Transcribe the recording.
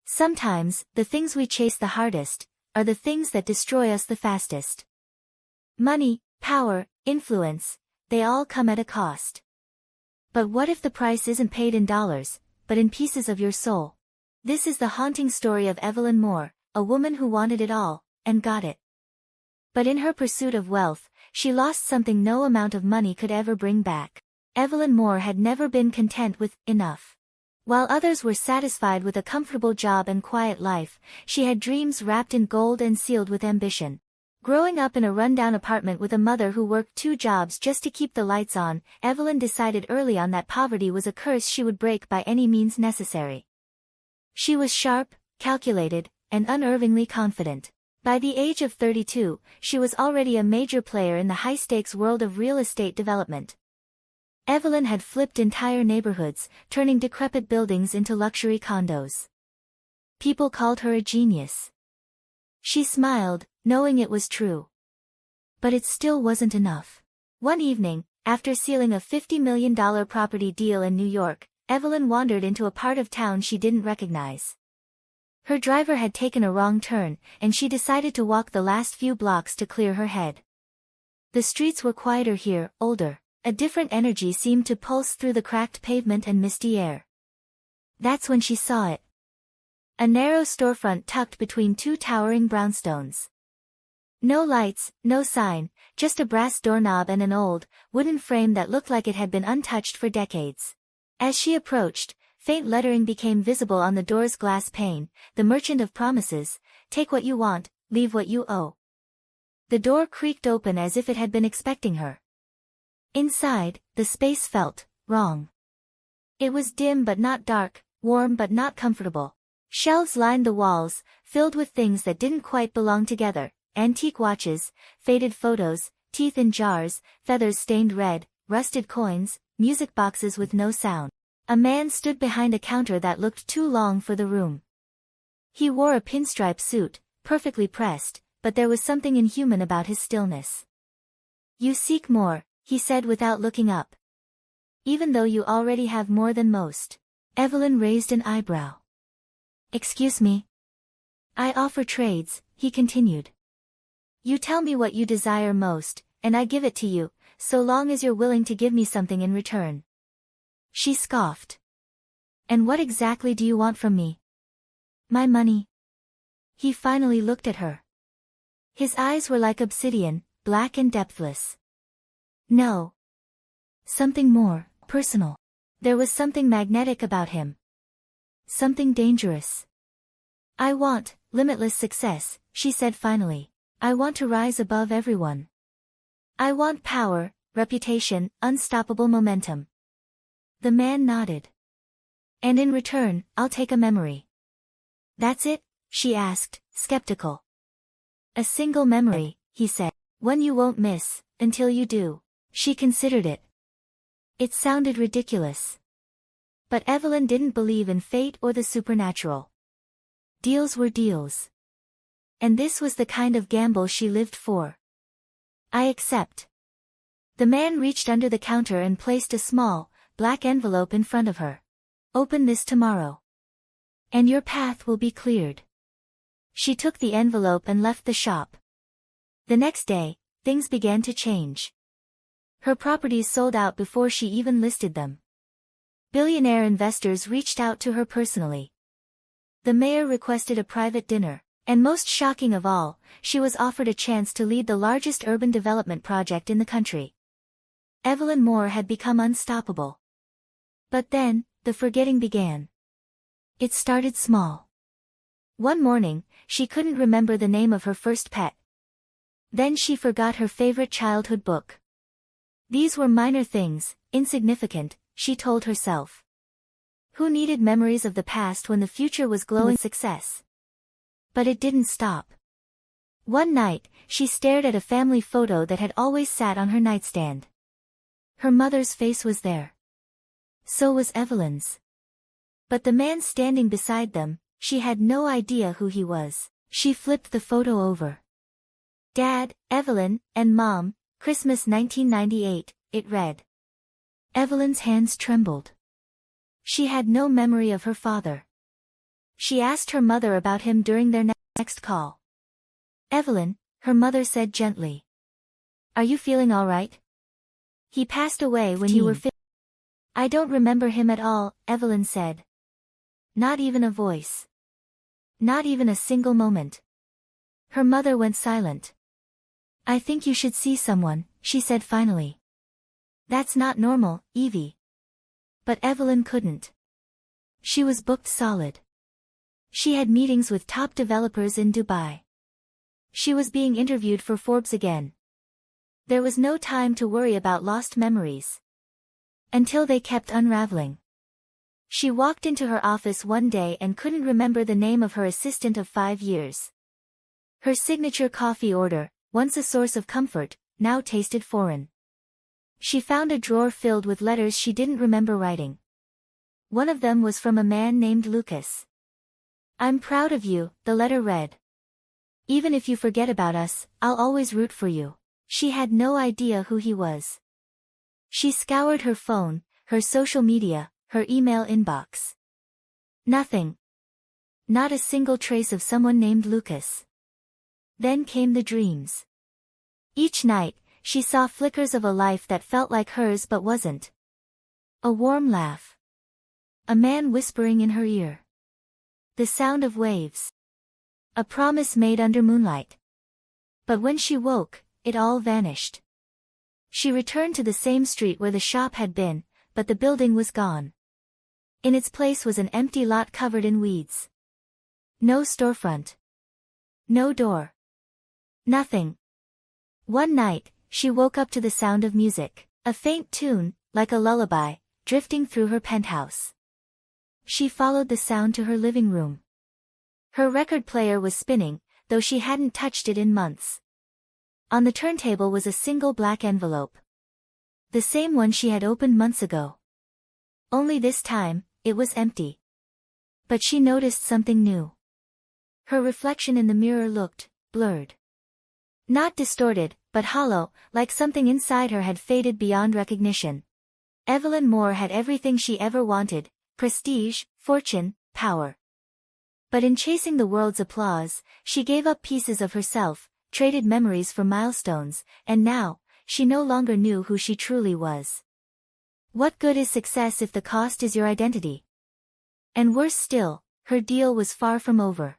Sometimes, the things we chase the hardest are the things that destroy us the fastest. Money, power, influence, they all come at a cost. But what if the price isn't paid in dollars, but in pieces of your soul? This is the haunting story of Evelyn Moore, a woman who wanted it all, and got it. But in her pursuit of wealth, she lost something no amount of money could ever bring back. Evelyn Moore had never been content with enough. While others were satisfied with a comfortable job and quiet life, she had dreams wrapped in gold and sealed with ambition. Growing up in a rundown apartment with a mother who worked 2 jobs just to keep the lights on, Evelyn decided early on that poverty was a curse she would break by any means necessary. She was sharp, calculated, and unerringly confident. By the age of 32, she was already a major player in the high-stakes world of real estate development. Evelyn had flipped entire neighborhoods, turning decrepit buildings into luxury condos. People called her a genius. She smiled, knowing it was true. But it still wasn't enough. One evening, after sealing a $50 million property deal in New York, Evelyn wandered into a part of town she didn't recognize. Her driver had taken a wrong turn, and she decided to walk the last few blocks to clear her head. The streets were quieter here, older. A different energy seemed to pulse through the cracked pavement and misty air. That's when she saw it. A narrow storefront tucked between 2 towering brownstones. No lights, no sign, just a brass doorknob and an old, wooden frame that looked like it had been untouched for decades. As she approached, faint lettering became visible on the door's glass pane, "The Merchant of Promises, take what you want, leave what you owe." The door creaked open as if it had been expecting her. Inside, the space felt wrong. It was dim but not dark, warm but not comfortable. Shelves lined the walls, filled with things that didn't quite belong together: antique watches, faded photos, teeth in jars, feathers stained red, rusted coins, music boxes with no sound. A man stood behind a counter that looked too long for the room. He wore a pinstripe suit, perfectly pressed, but there was something inhuman about his stillness. "You seek more," he said without looking up. "Even though you already have more than most." Evelyn raised an eyebrow. "Excuse me?" "I offer trades," he continued. "You tell me what you desire most, and I give it to you, so long as you're willing to give me something in return." She scoffed. "And what exactly do you want from me?" "My money." He finally looked at her. His eyes were like obsidian, black and depthless. "No. Something more, personal." There was something magnetic about him. Something dangerous. "I want limitless success," she said finally. "I want to rise above everyone. I want power, reputation, unstoppable momentum." The man nodded. "And in return, I'll take a memory." "That's it?" she asked, skeptical. "A single memory," he said. "One you won't miss, until you do." She considered it. It sounded ridiculous. But Evelyn didn't believe in fate or the supernatural. Deals were deals. And this was the kind of gamble she lived for. "I accept." The man reached under the counter and placed a small, black envelope in front of her. "Open this tomorrow. And your path will be cleared." She took the envelope and left the shop. The next day, things began to change. Her properties sold out before she even listed them. Billionaire investors reached out to her personally. The mayor requested a private dinner, and most shocking of all, she was offered a chance to lead the largest urban development project in the country. Evelyn Moore had become unstoppable. But then, the forgetting began. It started small. One morning, she couldn't remember the name of her first pet. Then she forgot her favorite childhood book. These were minor things, insignificant, she told herself. Who needed memories of the past when the future was glowing with success? But it didn't stop. One night, she stared at a family photo that had always sat on her nightstand. Her mother's face was there. So was Evelyn's. But the man standing beside them, she had no idea who he was. She flipped the photo over. "Dad, Evelyn, and Mom, Christmas 1998, it read. Evelyn's hands trembled. She had no memory of her father. She asked her mother about him during their next call. Evelyn, her mother said gently. Are you feeling all right? He passed away when you were 15. I don't remember him at all, Evelyn said. Not even a voice. Not even a single moment. Her mother went silent. I think you should see someone, she said finally. That's not normal, Evie. But Evelyn couldn't. She was booked solid. She had meetings with top developers in Dubai. She was being interviewed for Forbes again. There was no time to worry about lost memories. Until they kept unraveling. She walked into her office one day and couldn't remember the name of her assistant of 5 years. Her signature coffee order, once a source of comfort, now tasted foreign. She found a drawer filled with letters she didn't remember writing. One of them was from a man named Lucas. I'm proud of you, the letter read. Even if you forget about us, I'll always root for you. She had no idea who he was. She scoured her phone, her social media, her email inbox. Nothing. Not a single trace of someone named Lucas. Then came the dreams. Each night, she saw flickers of a life that felt like hers but wasn't. A warm laugh. A man whispering in her ear. The sound of waves. A promise made under moonlight. But when she woke, it all vanished. She returned to the same street where the shop had been, but the building was gone. In its place was an empty lot covered in weeds. No storefront. No door. Nothing. One night, she woke up to the sound of music, a faint tune, like a lullaby, drifting through her penthouse. She followed the sound to her living room. Her record player was spinning, though she hadn't touched it in months. On the turntable was a single black envelope. The same one she had opened months ago. Only this time, it was empty. But she noticed something new. Her reflection in the mirror looked blurred. Not distorted, but hollow, like something inside her had faded beyond recognition. Evelyn Moore had everything she ever wanted: prestige, fortune, power. But in chasing the world's applause, she gave up pieces of herself, traded memories for milestones, and now, she no longer knew who she truly was. What good is success if the cost is your identity? And worse still, her deal was far from over.